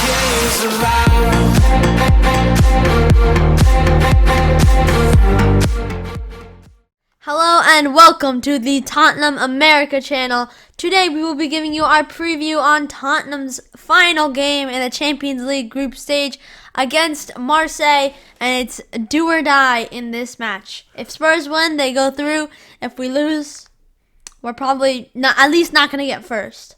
is around. Hello and welcome to the Tottenham America channel. Today we will be giving you our preview on Tottenham's final game in the Champions League group stage against Marseille, and it's do or die in this match. If Spurs win, they go through. If we lose, we're probably at least not going to get first.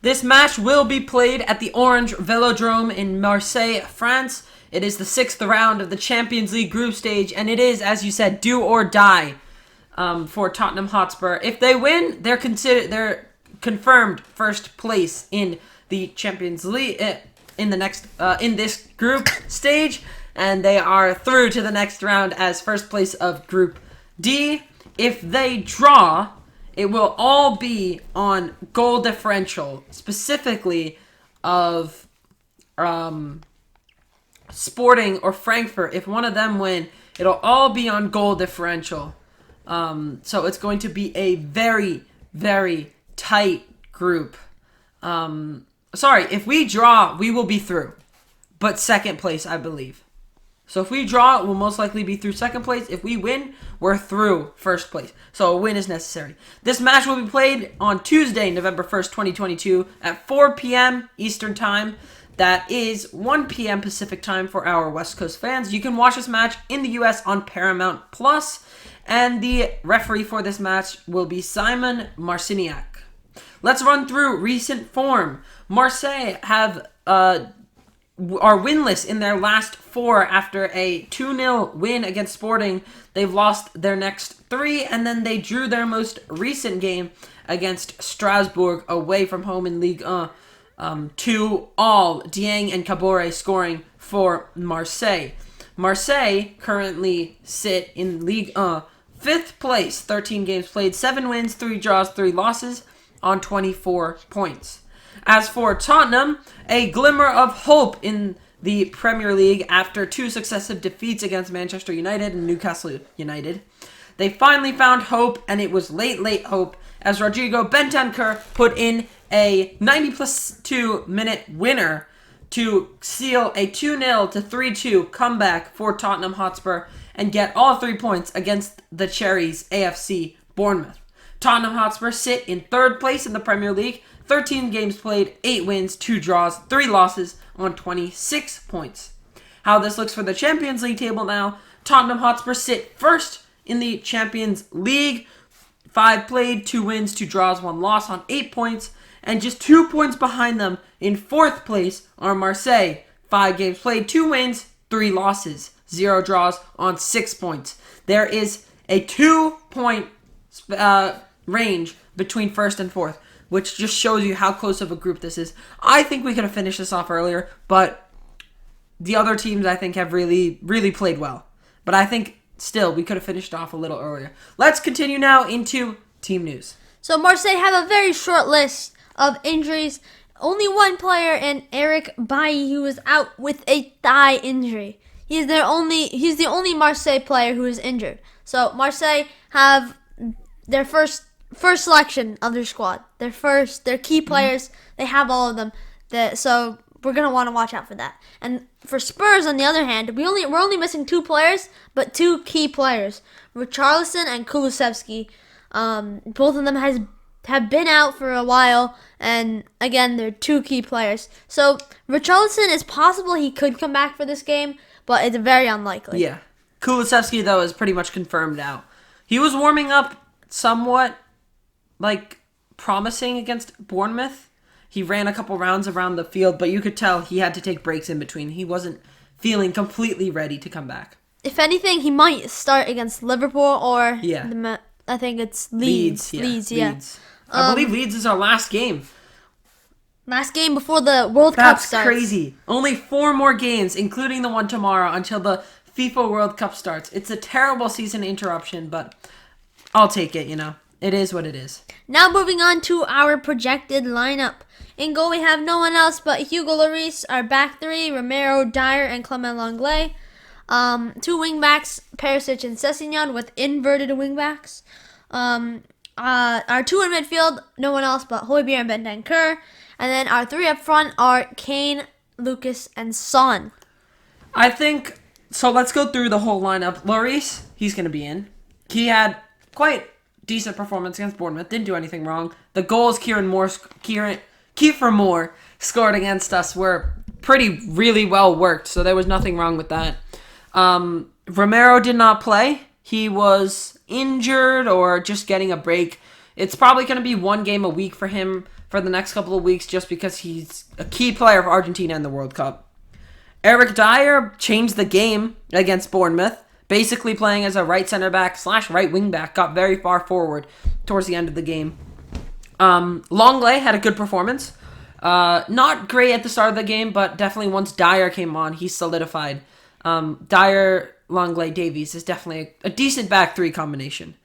This match will be played at the Orange Velodrome in Marseille, France. It is the 6th round of the Champions League group stage, and it is, as you said, do or die for Tottenham Hotspur. If they win, they're confirmed first place in the Champions League in this group stage, and they are through to the next round as first place of Group D. If they draw, it will all be on goal differential, specifically of Sporting or Frankfurt. If one of them win, it'll all be on goal differential. So it's going to be a very, very tight group. If we draw, we will be through. But second place, I believe. So if we draw, we'll most likely be through second place. If we win, we're through first place. So a win is necessary. This match will be played on Tuesday, November 1st, 2022 at 4 p.m. Eastern Time. That is 1 p.m. Pacific Time for our West Coast fans. You can watch this match in the U.S. on Paramount Plus. And the referee for this match will be Simon Marciniak. Let's run through recent form. Marseille are winless in their last 4 after a 2-0 win against Sporting. They've lost their next 3, and then they drew their most recent game against Strasbourg away from home in Ligue 1. 2-all, Dieng and Kabore scoring for Marseille. Marseille currently sit in Ligue 1, 5th place, 13 games played, 7 wins, 3 draws, 3 losses on 24 points. As for Tottenham, a glimmer of hope in the Premier League after 2 successive defeats against Manchester United and Newcastle United. They finally found hope, and it was late hope, as Rodrigo Bentancur put in a 90+2 minute winner to seal a 2-0 to 3-2 comeback for Tottenham Hotspur and get all 3 points against the Cherries AFC Bournemouth. Tottenham Hotspur sit in 3rd place in the Premier League, 13 games played, 8 wins, 2 draws, 3 losses on 26 points. How this looks for the Champions League table now: Tottenham Hotspur sit first in the Champions League, 5 played, 2 wins, 2 draws, 1 loss on 8 points, and just 2 points behind them in 4th place are Marseille, 5 games played, 2 wins, 3 losses, 0 draws on 6 points. There is a 2-point range between 1st and 4th, which just shows you how close of a group this is. I think we could have finished this off earlier, but the other teams, I think, have really, really played well. But I think still we could have finished off a little earlier. Let's continue now into team news. So Marseille have a very short list of injuries. Only one player, in Eric Bailly, who is out with a thigh injury. He's the only Marseille player who is injured. So Marseille have their first selection of their squad. Their key players, they have all of them. So we're going to want to watch out for that. And for Spurs, on the other hand, we're only missing 2 players, but 2 key players, Richarlison and Kulusevski. Both of them have been out for a while, and again, they're 2 key players. So Richarlison, is possible he could come back for this game, but it's very unlikely. Yeah. Kulusevski, though, is pretty much confirmed out. He was warming up somewhat promising against Bournemouth. He ran a couple rounds around the field, but you could tell he had to take breaks in between. He wasn't feeling completely ready to come back. If anything, he might start against Liverpool or I think it's Leeds. Leeds. I believe Leeds is our last game. Last game before the World Cup starts. That's crazy. Only 4 more games, including the one tomorrow, until the FIFA World Cup starts. It's a terrible season interruption, but I'll take it, It is what it is. Now moving on to our projected lineup. In goal, we have no one else but Hugo Lloris. Our back 3, Romero, Dyer, and Clement Lenglet. 2 wingbacks, Perisic and Sessegnon, with inverted wingbacks. Our 2 in midfield, no one else but Højbjerg and Bentancur. And then our 3 up front are Kane, Lucas, and Son. I think so. Let's go through the whole lineup. Lloris, he's going to be in. He had quite decent performance against Bournemouth. Didn't do anything wrong. The goals Kiefer Moore scored against us were really well worked. So there was nothing wrong with that. Romero did not play. He was injured or just getting a break. It's probably going to be one game a week for him for the next couple of weeks just because he's a key player for Argentina in the World Cup. Eric Dyer changed the game against Bournemouth, basically playing as a right center back / right wing back, got very far forward towards the end of the game. Longley had a good performance. Not great at the start of the game, but definitely once Dyer came on, he solidified. Dyer, Longley, Davies is definitely a decent back three combination.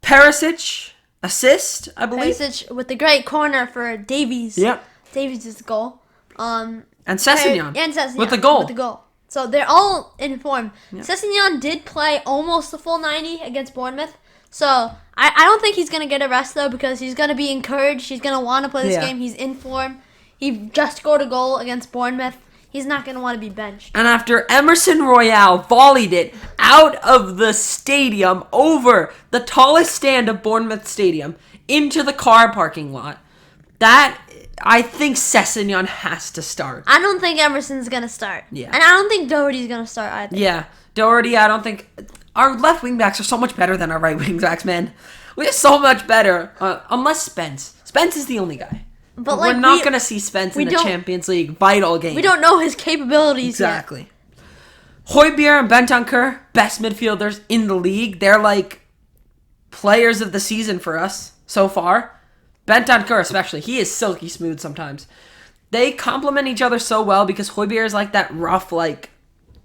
Perisic, assist, I believe. Perisic with the great corner for Davies. Yep. Davies' goal. And Sessegnon. With the goal. So they're all in form. Yeah. Sessegnon did play almost the full 90 against Bournemouth. So I don't think he's going to get a rest, though, because he's going to be encouraged. He's going to want to play this game. He's in form. He just scored a goal against Bournemouth. He's not going to want to be benched. And after Emerson Royale volleyed it out of the stadium over the tallest stand of Bournemouth Stadium into the car parking lot, I think Sessegnon has to start. I don't think Emerson's going to start. Yeah. And I don't think Doherty's going to start either. Yeah. Doherty, I don't think... Our left wing backs are so much better than our right wing backs, man. We're so much better. Unless Spence. Spence is the only guy. But we're not going to see Spence in the Champions League vital game. We don't know his capabilities yet. Exactly. Højbjerg and Bentancur, best midfielders in the league. They're like players of the season for us so far. Bentancur especially. He is silky smooth sometimes. They complement each other so well because Højbjerg is like that rough, like,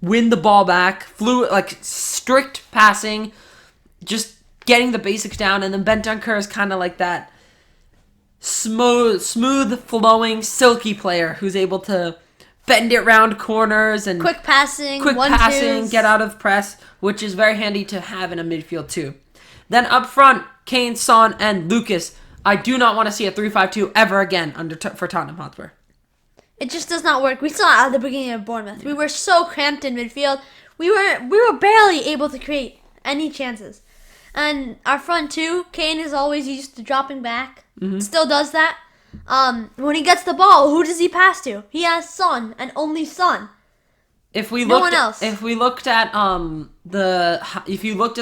win the ball back, fluid, like strict passing, just getting the basics down. And then Bentancur is kind of like that smooth flowing, silky player who's able to bend it round corners and quick passing, get out of press, which is very handy to have in a midfield too. Then up front, Kane, Son, and Lucas. I do not want to see a 3-5-2 ever again for Tottenham Hotspur. It just does not work. We saw it at the beginning of Bournemouth. We were so cramped in midfield. We were barely able to create any chances. And our front two, Kane is always used to dropping back. Mm-hmm. Still does that. When he gets the ball, who does he pass to? He has Son and only Son. If you looked at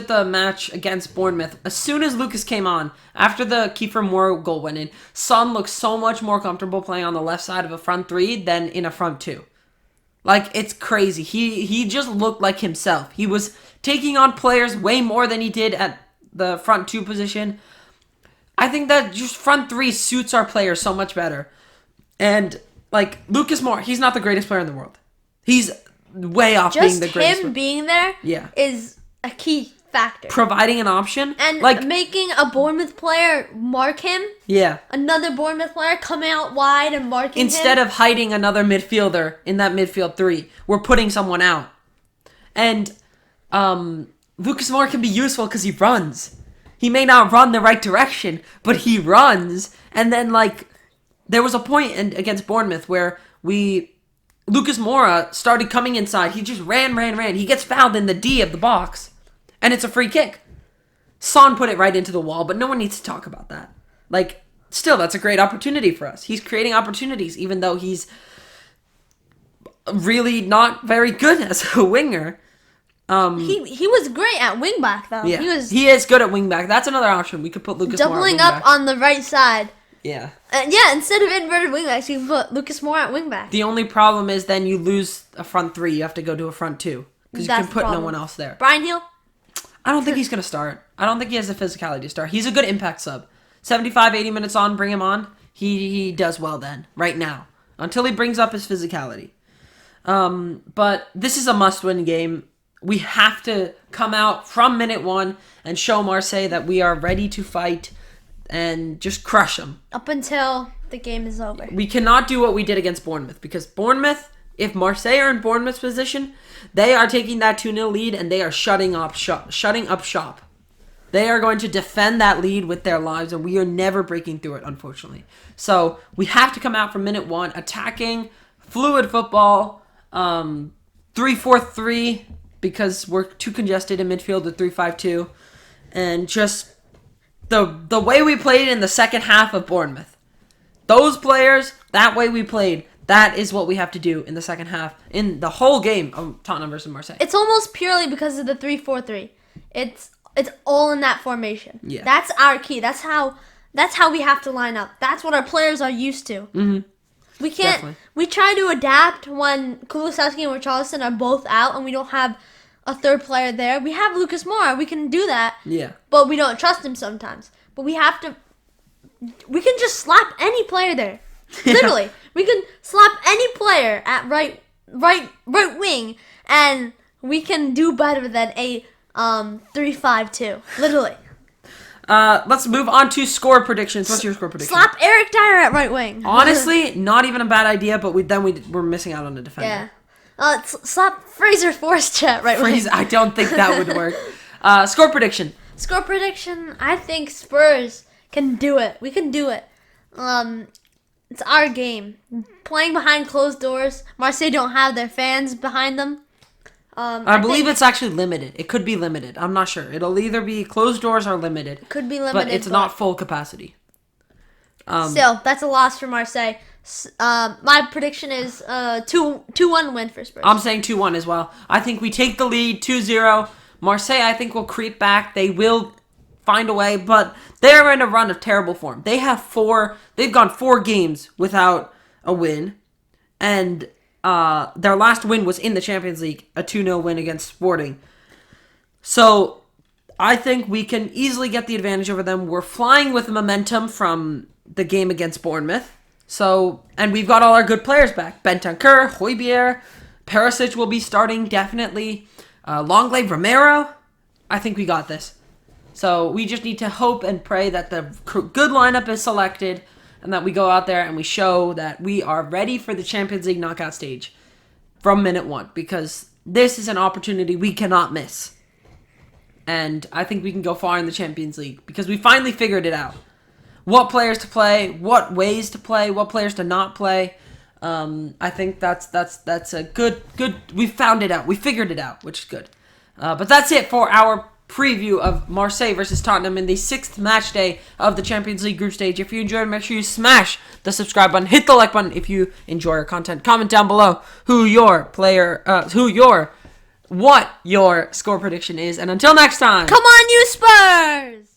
the match against Bournemouth, as soon as Lucas came on, after the Kiefer Moore goal went in, Son looked so much more comfortable playing on the left side of a front three than in a front two. Like, it's crazy. He just looked like himself. He was taking on players way more than he did at the front two position. I think that just front three suits our players so much better. And, like, Lucas Moore, he's not the greatest player in the world. He's way off being the greatest. Just him being there is a key factor. Providing an option. And like making a Bournemouth player mark him. Yeah. Another Bournemouth player coming out wide and marking him. Instead of hiding another midfielder in that midfield three, we're putting someone out. And Lucas Moore can be useful because he runs. He may not run the right direction, but he runs. And then, like, there was a point against Bournemouth where Lucas Moura started coming inside. He just ran. He gets fouled in the D of the box, and it's a free kick. Son put it right into the wall, but no one needs to talk about that. Like, still, that's a great opportunity for us. He's creating opportunities, even though he's really not very good as a winger. He was great at wingback, though. Yeah, he is good at wingback. That's another option. We could put Lucas Moura doubling up on the right side. Yeah. Instead of inverted wingbacks, you can put Lucas Moore at wingback. The only problem is then you lose a front three. You have to go to a front two. Because you can put no one else there. Bryan Gil? I don't think he's going to start. I don't think he has the physicality to start. He's a good impact sub. 75, 80 minutes on, bring him on. He does well then, right now. Until he brings up his physicality. But this is a must-win game. We have to come out from minute one and show Marseille that we are ready to fight and just crush them. Up until the game is over. We cannot do what we did against Bournemouth because Bournemouth, if Marseille are in Bournemouth's position, they are taking that 2-0 lead and they are shutting up shop. They are going to defend that lead with their lives and we are never breaking through it, unfortunately. So we have to come out from minute one attacking, fluid football, 3-4-3 because we're too congested in midfield with 3-5-2, and just the way we played in the second half of Bournemouth. Those players, that way we played. That is what we have to do in the second half in the whole game of Tottenham versus Marseille. It's almost purely because of the 3-4-3. It's all in that formation. Yeah. That's our key. That's how we have to line up. That's what our players are used to. Mm-hmm. We can't. Definitely. We try to adapt when Kulusevski and Richarlison are both out, and we don't have a third player there. We have Lucas Moura. We can do that. Yeah. But we don't trust him sometimes. But we have to. We can just slap any player there. Literally, we can slap any player at right wing, and we can do better than a 3-5-2. Literally. Let's move on to score predictions. What's your score prediction? Slap Eric Dyer at right wing. Honestly, not even a bad idea, but we're missing out on a defender. Yeah. Slap Fraser Forster at right wing. I don't think that would work. Score prediction. Score prediction. I think Spurs can do it. We can do it. It's our game. Playing behind closed doors. Marseille don't have their fans behind them. I believe it's actually limited. It could be limited. I'm not sure. It'll either be closed doors or limited. Could be limited, but it's not full capacity. Still, that's a loss for Marseille. My prediction is 2-1 win for Spurs. I'm saying 2-1 as well. I think we take the lead 2-0. Marseille, I think, will creep back. They will find a way, but they're in a run of terrible form. They've gone 4 games without a win, and their last win was in the Champions League, a 2-0 win against Sporting. So I think we can easily get the advantage over them. We're flying with momentum from the game against Bournemouth. And we've got all our good players back. Bentancur, Højbjerg, Perisic will be starting definitely. Longley, Romero. I think we got this. So we just need to hope and pray that the good lineup is selected and that we go out there and we show that we are ready for the Champions League knockout stage from minute 1, because this is an opportunity we cannot miss. And I think we can go far in the Champions League because we finally figured it out. What players to play, what ways to play, what players to not play. I think that's a good. We found it out. We figured it out, which is good. But that's it for our preview of Marseille versus Tottenham in the 6th match day of the Champions League group stage. If you enjoyed, make sure you smash the subscribe button, hit the like button if you enjoy our content. Comment down below what your score prediction is, and until next time, Come on, you Spurs!